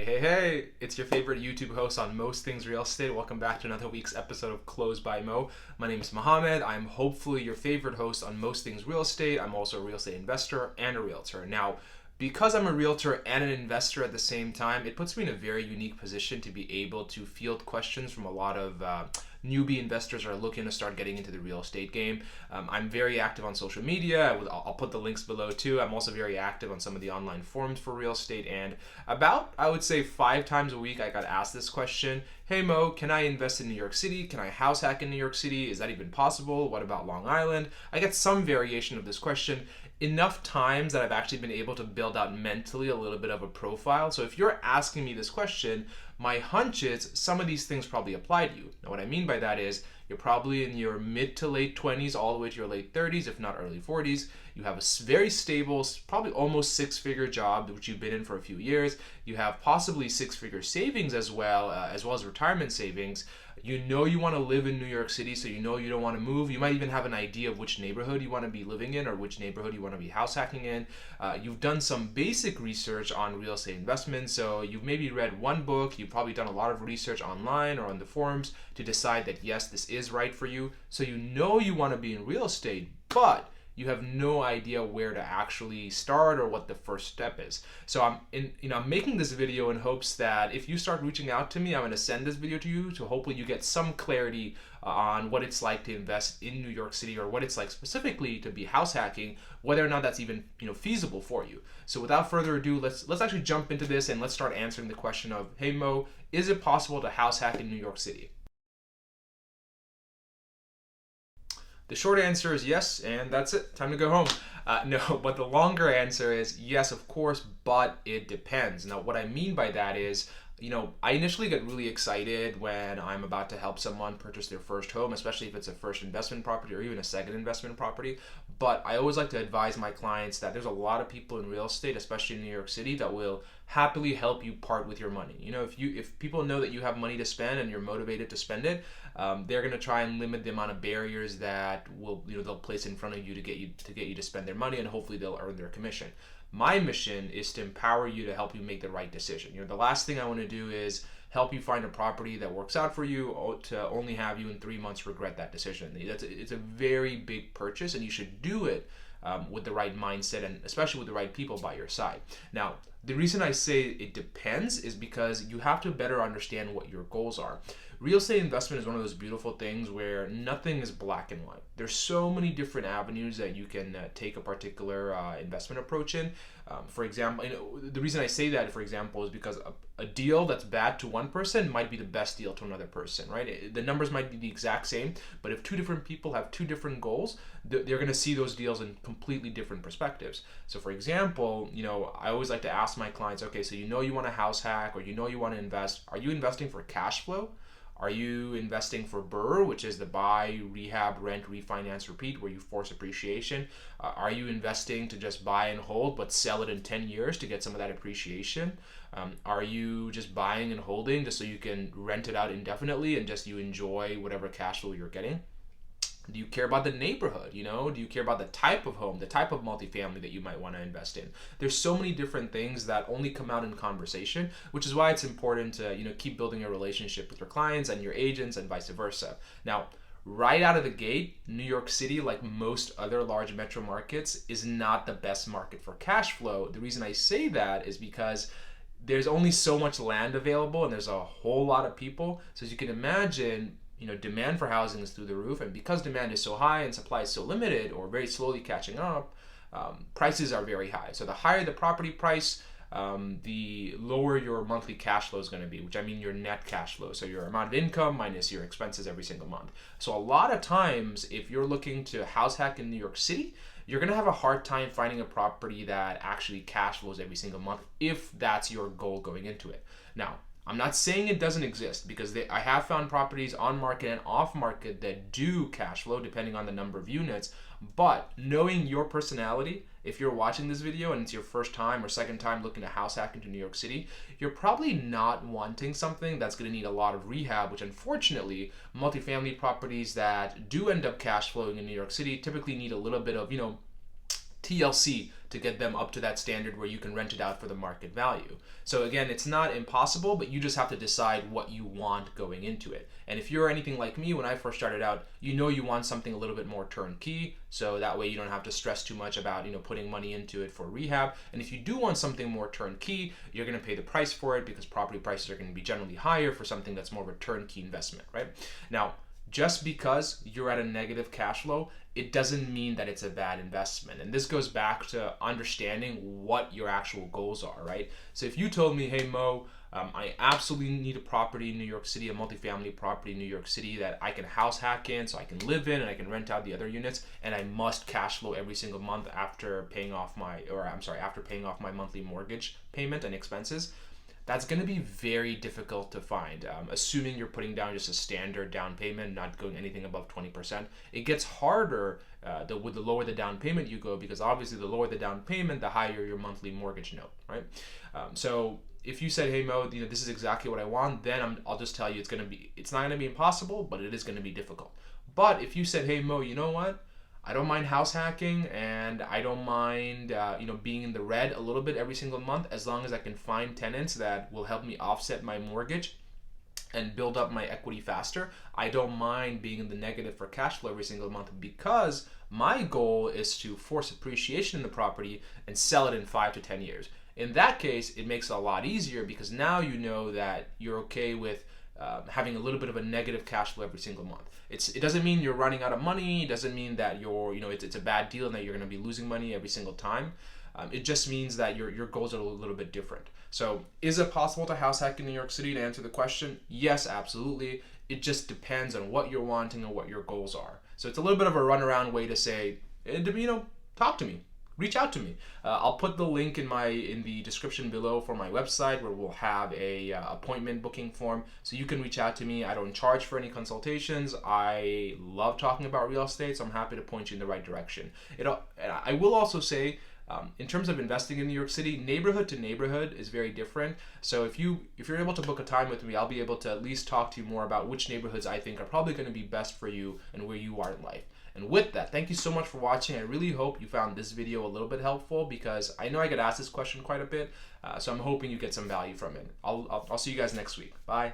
Hey, it's your favorite YouTube host on most things real estate. Welcome back to another week's episode of Closed by Mo. My name is Mohammed. I'm hopefully your favorite host on most things real estate. I'm also a real estate investor and a realtor. Now, because I'm a realtor and an investor at the same time, it puts me in a very unique position to be able to field questions from a lot of newbie investors who are looking to start getting into the real estate game. I'm very active on social media. I'll put the links below too. I'm also very active on some of the online forums for real estate. And about, I would say, 5 times a week, I got asked this question. Hey Mo, can I invest in New York City? Can I house hack in New York City? Is that even possible? What about Long Island? I get some variation of this question enough times that I've actually been able to build out mentally a little bit of a profile. So if you're asking me this question, my hunch is some of these things probably apply to you. Now, what I mean by that is you're probably in your mid to late 20s all the way to your late 30s, if not early 40s. You have a very stable, probably almost six-figure job, which you've been in for a few years. You have possibly six-figure savings as well as retirement savings. You know you want to live in New York City, so you know you don't want to move. You might even have an idea of which neighborhood you want to be living in or which neighborhood you want to be house hacking in. You've done some basic research on real estate investment, so you've maybe read one book. You've probably done a lot of research online or on the forums to decide that yes, this is right for you. So you know you want to be in real estate, but you have no idea where to actually start or what the first step is. So I'm making this video in hopes that if you start reaching out to me, I'm going to send this video to you to hopefully you get some clarity on what it's like to invest in New York City or what it's like specifically to be house hacking, whether or not that's even feasible for you. So without further ado, let's actually jump into this and let's start answering the question of, hey Mo, is it possible to house hack in New York City? The short answer is yes, and that's it. Time to go home. No, but the longer answer is yes, of course, but it depends. Now, what I mean by that is, I initially get really excited when I'm about to help someone purchase their first home, especially if it's a first investment property or even a second investment property. But I always like to advise my clients that there's a lot of people in real estate, especially in New York City, that will happily help you part with your money. If people know that you have money to spend and you're motivated to spend it, they're going to try and limit the amount of barriers that they'll place in front of you to get you to spend their money, and hopefully they'll earn their commission. My mission is to empower you to help you make the right decision. The last thing I want to do is help you find a property that works out for you to only have you in 3 months regret that decision. It's a very big purchase, and you should do it with the right mindset and especially with the right people by your side. Now, the reason I say it depends is because you have to better understand what your goals are. Real estate investment is one of those beautiful things where nothing is black and white. There's so many different avenues that you can take a particular investment approach in. For example, the reason I say that, for example, is because a deal that's bad to one person might be the best deal to another person, right? The numbers might be the exact same, but if two different people have two different goals, they're going to see those deals in completely different perspectives. So for example, I always like to ask my clients, okay, so you want to house hack or you want to invest. Are you investing for cash flow? Are you investing for BRRRR, which is the buy, rehab, rent, refinance, repeat, where you force appreciation? Are you investing to just buy and hold but sell it in 10 years to get some of that appreciation? Are you just buying and holding just so you can rent it out indefinitely and just you enjoy whatever cash flow you're getting? Do you care about the neighborhood? Do you care about the type of home, the type of multifamily that you might want to invest in? There's so many different things that only come out in conversation, which is why it's important to, keep building a relationship with your clients and your agents and vice versa. Now, right out of the gate, New York City, like most other large metro markets, is not the best market for cash flow. The reason I say that is because there's only so much land available and there's a whole lot of people. So as you can imagine, demand for housing is through the roof, and because demand is so high and supply is so limited or very slowly catching up, prices are very high. So the higher the property price, the lower your monthly cash flow is going to be, which I mean your net cash flow. So your amount of income minus your expenses every single month. So a lot of times, if you're looking to house hack in New York City, you're going to have a hard time finding a property that actually cash flows every single month if that's your goal going into it. Now, I'm not saying it doesn't exist because I have found properties on market and off market that do cash flow depending on the number of units. But knowing your personality, if you're watching this video and it's your first time or second time looking to house hack into New York City, you're probably not wanting something that's going to need a lot of rehab, which unfortunately, multifamily properties that do end up cash flowing in New York City typically need a little bit of, TLC to get them up to that standard where you can rent it out for the market value. So again, it's not impossible, but you just have to decide what you want going into it. And if you're anything like me, when I first started out, you know you want something a little bit more turnkey, so that way you don't have to stress too much about putting money into it for rehab. And if you do want something more turnkey, you're going to pay the price for it because property prices are going to be generally higher for something that's more of a turnkey investment, right? Now, just because you're at a negative cash flow, it doesn't mean that it's a bad investment. And this goes back to understanding what your actual goals are, right? So if you told me, hey Mo, I absolutely need a property in New York City, a multifamily property in New York City that I can house hack in, so I can live in and I can rent out the other units, and I must cash flow every single month after paying off my monthly mortgage payment and expenses. That's going to be very difficult to find, assuming you're putting down just a standard down payment, not going anything above 20%. It gets harder with the lower the down payment you go, because obviously the lower the down payment, the higher your monthly mortgage note, right? So if you said, hey Mo, this is exactly what I want, then I'll just tell you it's not going to be impossible, but it is going to be difficult. But if you said, hey Mo, you know what? I don't mind house hacking, and I don't mind being in the red a little bit every single month, as long as I can find tenants that will help me offset my mortgage and build up my equity faster. I don't mind being in the negative for cash flow every single month, because my goal is to force appreciation in the property and sell it in 5 to 10 years. In that case, it makes it a lot easier, because now you know that you're okay with having a little bit of a negative cash flow every single month. It doesn't mean you're running out of money. It doesn't mean that it's a bad deal and that you're going to be losing money every single time. It just means that your goals are a little bit different. So is it possible to house hack in New York City? To answer the question, yes, absolutely. It just depends on what you're wanting and what your goals are. So it's a little bit of a runaround way to say, talk to me. Reach out to me. I'll put the link in the description below for my website, where we'll have a appointment booking form, so you can reach out to me. I don't charge for any consultations. I love talking about real estate, so I'm happy to point you in the right direction. I will also say, in terms of investing in New York City, neighborhood to neighborhood is very different. So if you're able to book a time with me, I'll be able to at least talk to you more about which neighborhoods I think are probably going to be best for you and where you are in life. And with that, thank you so much for watching. I really hope you found this video a little bit helpful, because I know I get asked this question quite a bit. So I'm hoping you get some value from it. I'll see you guys next week. Bye.